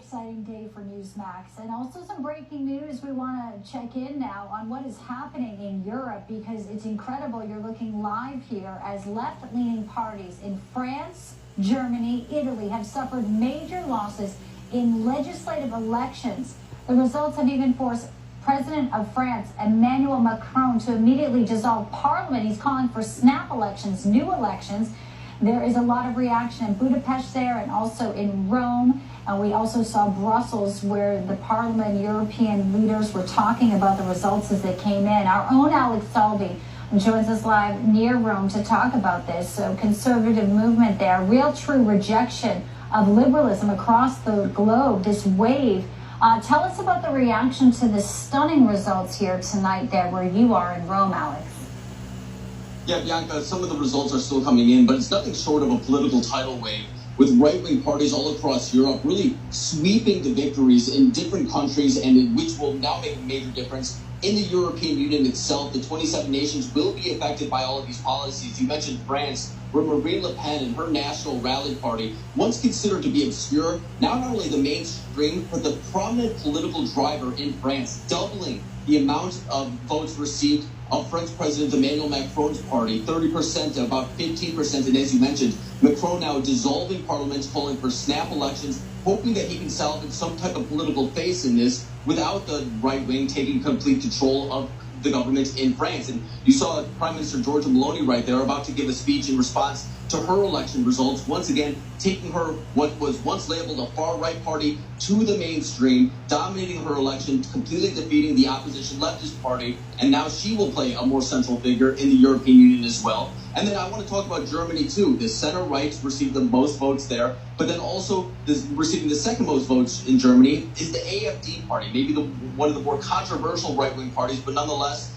exciting day for Newsmax, and also some breaking news. We want to check in now on what is happening in Europe, because it's incredible. You're looking live here as left-leaning parties in France, Germany, Italy have suffered major losses in legislative elections. The results have even forced President of France, Emmanuel Macron, to immediately dissolve parliament. He's calling for snap elections, new elections. There is a lot of reaction in Budapest there and also in Rome. We also saw Brussels, where the Parliament, European leaders were talking about the results as they came in. Our own Alex Salvi joins us live near Rome to talk about this. So conservative movement there, real true rejection of liberalism across the globe, this wave. Tell us about the reaction to the stunning results here tonight there where you are in Rome, Alex. Yeah, Bianca, some of the results are still coming in, but it's nothing short of a political tidal wave, with right-wing parties all across Europe really sweeping the victories in different countries, and which will now make a major difference in the European Union itself. The 27 nations will be affected by all of these policies. You mentioned France, where Marine Le Pen and her National Rally Party, once considered to be obscure, now not only the mainstream, but the prominent political driver in France, doubling the amount of votes received of French President Emmanuel Macron's party, 30% to about 15%. And as you mentioned, Macron now dissolving parliament, calling for snap elections, hoping that he can salvage some type of political face in this without the right wing taking complete control of the government in France. And you saw Prime Minister Giorgia Meloni right there about to give a speech in response to her election results, once again taking her what was once labeled a far-right party to the mainstream, dominating her election, completely defeating the opposition leftist party, and now she will play a more central figure in the European Union as well. And then I want to talk about Germany too. The center-right received the most votes there, but then also receiving the second most votes in Germany is the AfD party, maybe one of the more controversial right-wing parties, but nonetheless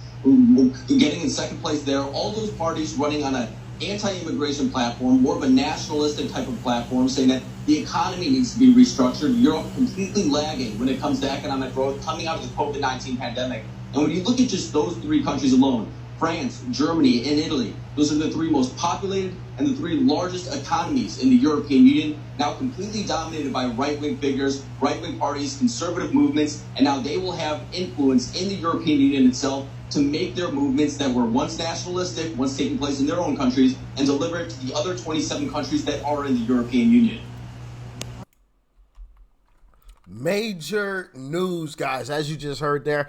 getting in second place there. All those parties running on an anti-immigration platform, more of a nationalistic type of platform, saying that the economy needs to be restructured. Europe completely lagging when it comes to economic growth coming out of the COVID-19 pandemic. And when you look at just those three countries alone, France, Germany, and Italy, those are the three most populated and the three largest economies in the European Union, now completely dominated by right-wing figures, right-wing parties, conservative movements, and now they will have influence in the European Union itself to make their movements that were once nationalistic, once taking place in their own countries, and deliver it to the other 27 countries that are in the European Union. Major news, guys, as you just heard there.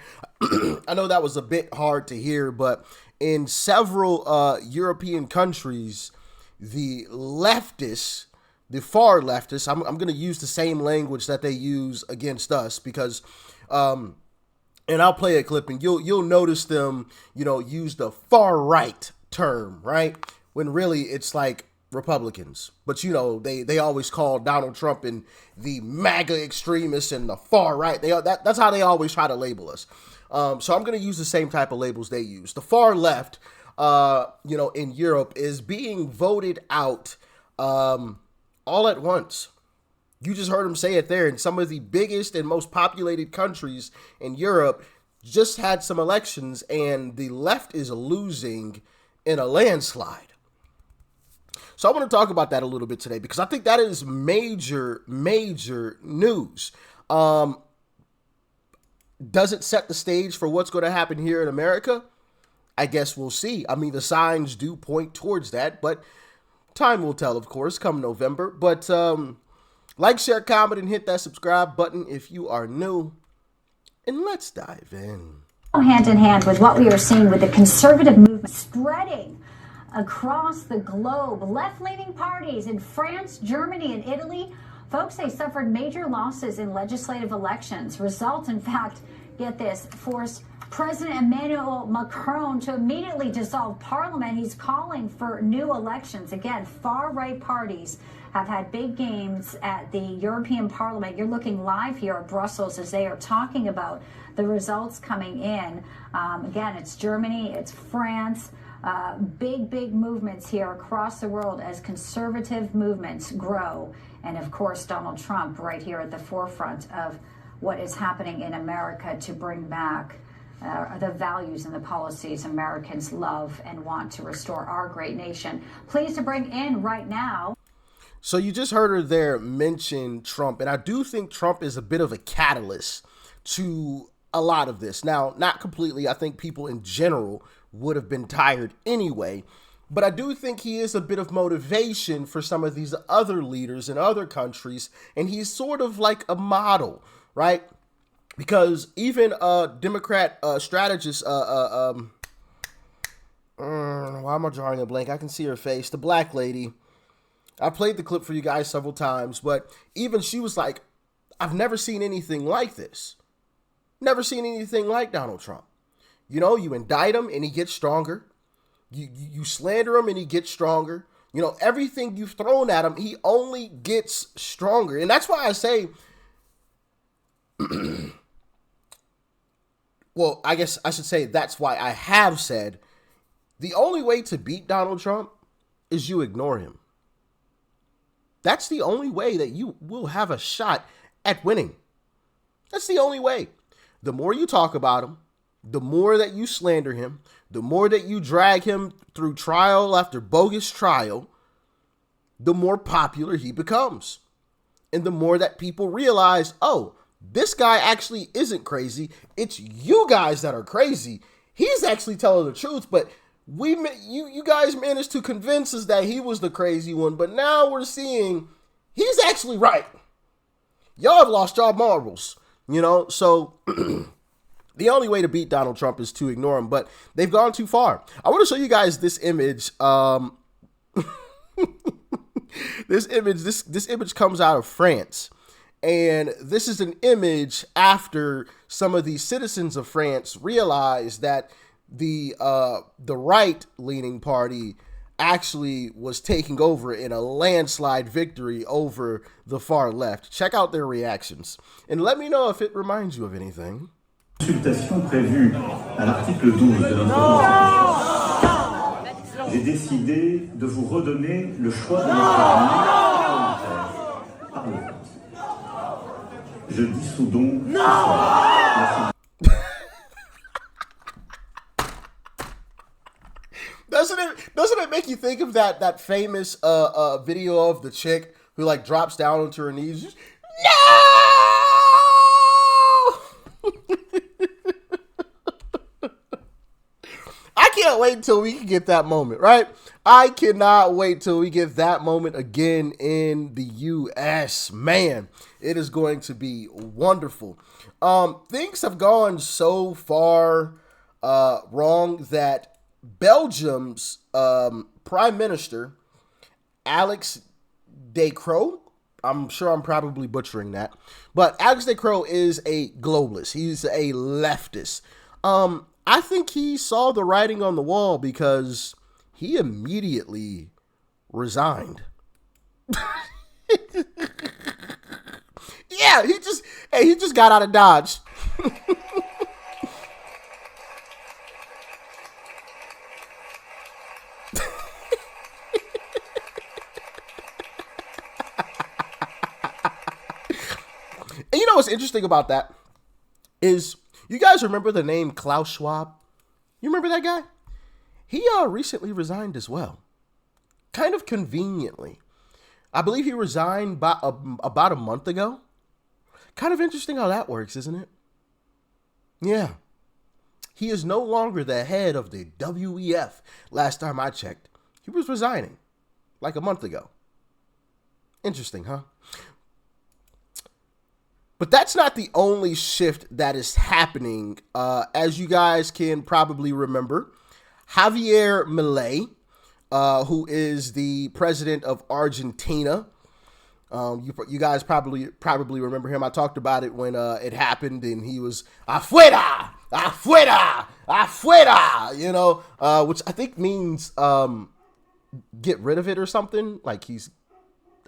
I know that was a bit hard to hear, but in several European countries, the leftists, the far leftists, I'm going to use the same language that they use against us, because and I'll play a clip and you'll notice them, use the far right term, right? When really it's like Republicans. But they always call Donald Trump and the MAGA extremists and the far right. That's how they always try to label us. So I'm going to use the same type of labels they use. The far left, in Europe is being voted out all at once. You just heard him say it there. And some of the biggest and most populated countries in Europe just had some elections, and the left is losing in a landslide. So I want to talk about that a little bit today, because I think that is major, major news. Does it set the stage for what's going to happen here in America? I guess we'll see. I mean, the signs do point towards that, but time will tell, of course, come November. But like, share, comment, and hit that subscribe button if you are new. And let's dive in. Hand in hand with what we are seeing with the conservative movement spreading across the globe, left-leaning parties in France, Germany, and Italy, folks, they suffered major losses in legislative elections. Results, in fact, get this, forced President Emmanuel Macron to immediately dissolve parliament. He's calling for new elections. Again, far-right parties have had big gains at the European Parliament. You're looking live here at Brussels as they are talking about the results coming in. Again, it's Germany, it's France. Big movements here across the world as conservative movements grow. And of course, Donald Trump right here at the forefront of what is happening in America to bring back the values and the policies Americans love and want to restore our great nation. Pleased to bring in right now. So you just heard her there mention Trump, and I do think Trump is a bit of a catalyst to a lot of this. Now, not completely. I think people in general would have been tired anyway, but I do think he is a bit of motivation for some of these other leaders in other countries, and he's sort of like a model, right? Because even Democrat strategist, why am I drawing a blank? I can see her face. The black lady. I played the clip for you guys several times, but even she was like, I've never seen anything like this. Never seen anything like Donald Trump. You know, you indict him and he gets stronger. You slander him and he gets stronger. You know, everything you've thrown at him, he only gets stronger. And that's why I say, well, I guess I should say that's why I have said the only way to beat Donald Trump is you ignore him. That's the only way that you will have a shot at winning. That's the only way. The more you talk about him, the more that you slander him, the more that you drag him through trial after bogus trial, the more popular he becomes. And the more that people realize, oh, this guy actually isn't crazy. It's you guys that are crazy. He's actually telling the truth, but you guys managed to convince us that he was the crazy one, but now we're seeing he's actually right. Y'all have lost y'all marbles, you know? So the only way to beat Donald Trump is to ignore him, but they've gone too far. I want to show you guys this image. This image comes out of France. And this is an image after some of the citizens of France realized that the right-leaning party actually was taking over in a landslide victory over the far left. Check out their reactions and let me know if it reminds you of anything. Consultation prévue à l'article 12 de notre loi. J'ai décidé de vous redonner le choix de notre parlementaire par le vote. Je dissous donc ce soir. Doesn't it make you think of that famous video of the chick who like drops down onto her knees? Just, no! I can't wait until we can get that moment, right? I cannot wait till we get that moment again in the U.S. Man, it is going to be wonderful. Things have gone so far wrong that Belgium's Prime Minister, Alex De Croo, I'm sure I'm probably butchering that, but Alex De Croo is a globalist. He's a leftist. I think he saw the writing on the wall because he immediately resigned. Yeah, he just got out of Dodge. And you know what's interesting about that is, you guys remember the name Klaus Schwab? You remember that guy? He recently resigned as well. Kind of conveniently. I believe he resigned about a month ago. Kind of interesting how that works, isn't it? Yeah. He is no longer the head of the WEF. Last time I checked, he was resigning like a month ago. Interesting, huh? But that's not the only shift that is happening. As you guys can probably remember, Javier Milei, who is the president of Argentina, you guys probably remember him. I talked about it when it happened, and he was afuera, afuera, afuera. You know, which I think means get rid of it or something. Like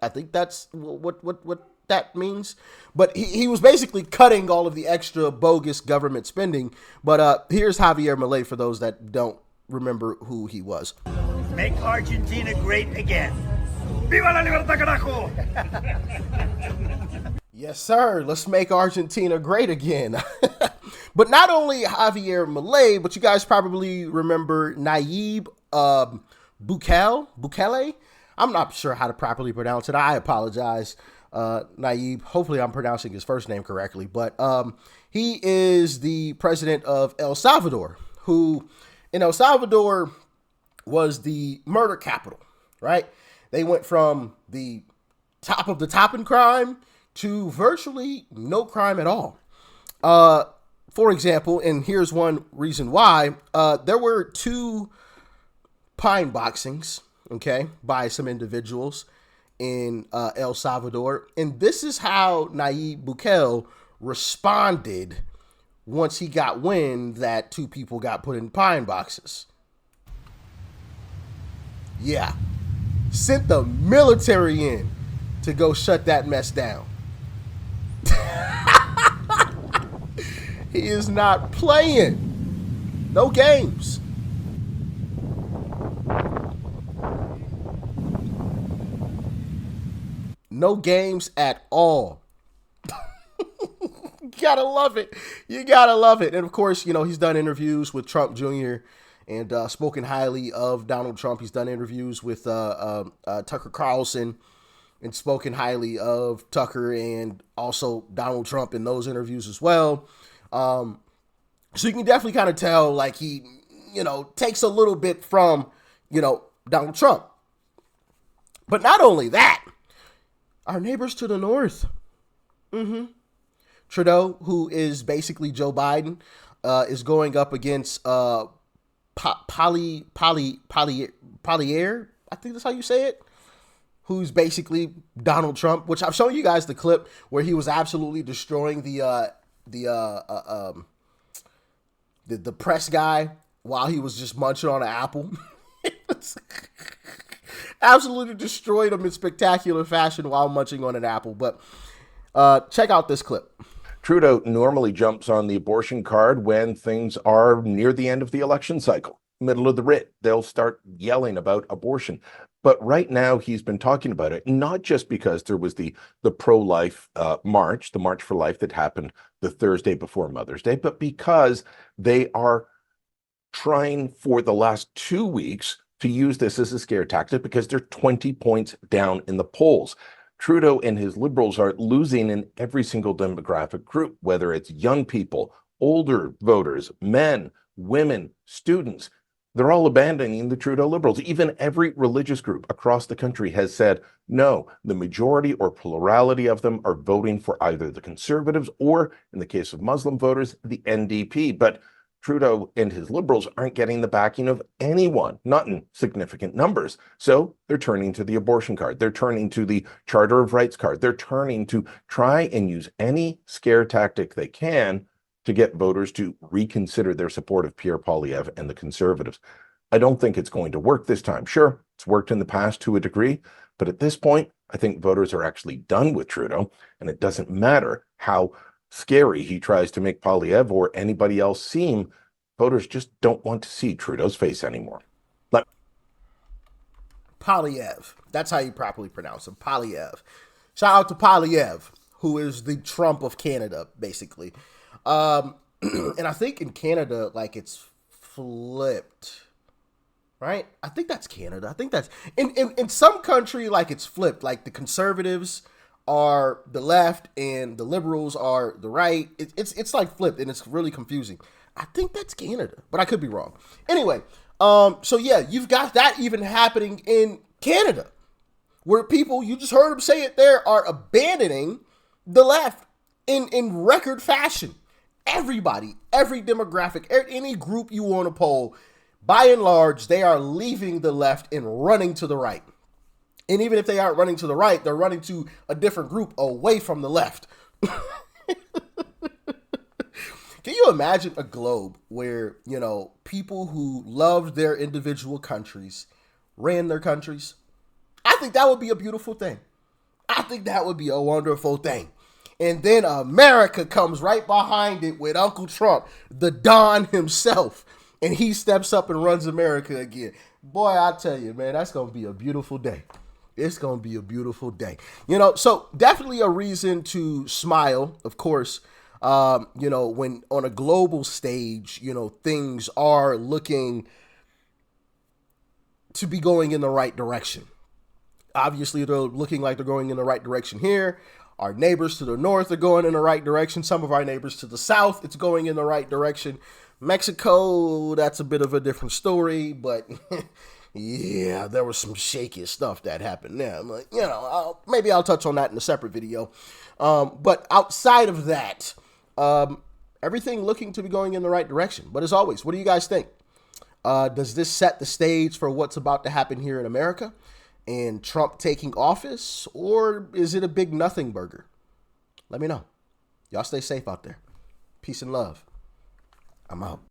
I think that's what that means. But he was basically cutting all of the extra bogus government spending. But here's Javier Milei for those that don't remember who he was. Make Argentina great again. Viva la libertad, carajo! Yes, sir. Let's make Argentina great again. But not only Javier Milei, but you guys probably remember Nayib Bukele. I'm not sure how to properly pronounce it. I apologize, Nayib. Hopefully I'm pronouncing his first name correctly. But he is the president of El Salvador, who in El Salvador was the murder capital, right? They went from the top of the top in crime to virtually no crime at all. For example, and here's one reason why, there were 2 pine boxings, okay, by some individuals in El Salvador. And this is how Nayib Bukele responded once he got wind that 2 people got put in pine boxes. Yeah. Sent the military in to go shut that mess down. He is not playing. No games. No games at all. You gotta love it. You gotta love it. And of course, you know, he's done interviews with Trump Jr. and spoken highly of Donald Trump. He's done interviews with Tucker Carlson and spoken highly of Tucker and also Donald Trump in those interviews as well. So you can definitely kind of tell, like, he, you know, takes a little bit from, you know, Donald Trump. But not only that, our neighbors to the north, Trudeau, who is basically Joe Biden, is going up against Pollier, I think that's how you say it, who's basically Donald Trump, which I've shown you guys the clip where he was absolutely destroying the press guy while he was just munching on an apple. Absolutely destroyed him in spectacular fashion while munching on an apple. But check out this clip. Trudeau normally jumps on the abortion card when things are near the end of the election cycle, middle of the writ. They'll start yelling about abortion. But right now he's been talking about it, not just because there was the pro-life march, the March for Life that happened the Thursday before Mother's Day, but because they are trying for the last 2 weeks to use this as a scare tactic because they're 20 points down in the polls. Trudeau and his Liberals are losing in every single demographic group, whether it's young people, older voters, men, women, students. They're all abandoning the Trudeau Liberals. Even every religious group across the country has said, no, the majority or plurality of them are voting for either the Conservatives or, in the case of Muslim voters, the NDP. But Trudeau and his Liberals aren't getting the backing of anyone, not in significant numbers. So they're turning to the abortion card. They're turning to the Charter of Rights card. They're turning to try and use any scare tactic they can to get voters to reconsider their support of Pierre Poilievre and the Conservatives. I don't think it's going to work this time. Sure, it's worked in the past to a degree, but at this point, I think voters are actually done with Trudeau, and it doesn't matter how scary he tries to make Poilievre or anybody else seem. Voters just don't want to see Trudeau's face anymore. Poilievre. That's how you properly pronounce him. Poilievre. Shout out to Poilievre, who is the Trump of Canada, basically. And I think in Canada, like, it's flipped, right? I think that's Canada. I think that's in some country, like, it's flipped. Like, the Conservatives are the left and the Liberals are the right. It's like flipped, and it's really confusing. I think that's Canada, but I could be wrong. Anyway, so yeah, you've got that even happening in Canada, where people, you just heard them say it there, are abandoning the left in record fashion. Everybody, every demographic, any group you want to poll, by and large, they are leaving the left and running to the right. And even if they aren't running to the right, they're running to a different group away from the left. Can you imagine a globe where, you know, people who loved their individual countries ran their countries? I think that would be a beautiful thing. I think that would be a wonderful thing. And then America comes right behind it with Uncle Trump, the Don himself, and he steps up and runs America again. Boy, I tell you, man, that's going to be a beautiful day. It's going to be a beautiful day. You know, so definitely a reason to smile, of course. You know, when on a global stage, you know, things are looking to be going in the right direction. Obviously, they're looking like they're going in the right direction here. Our neighbors to the north are going in the right direction. Some of our neighbors to the south, it's going in the right direction. Mexico, that's a bit of a different story, but yeah, there was some shaky stuff that happened there. I'm like, maybe I'll touch on that in a separate video. But outside of that, everything looking to be going in the right direction. But as always, what do you guys think? Does this set the stage for what's about to happen here in America and Trump taking office, or is it a big nothing burger? Let me know. Y'all stay safe out there. Peace and love. I'm out.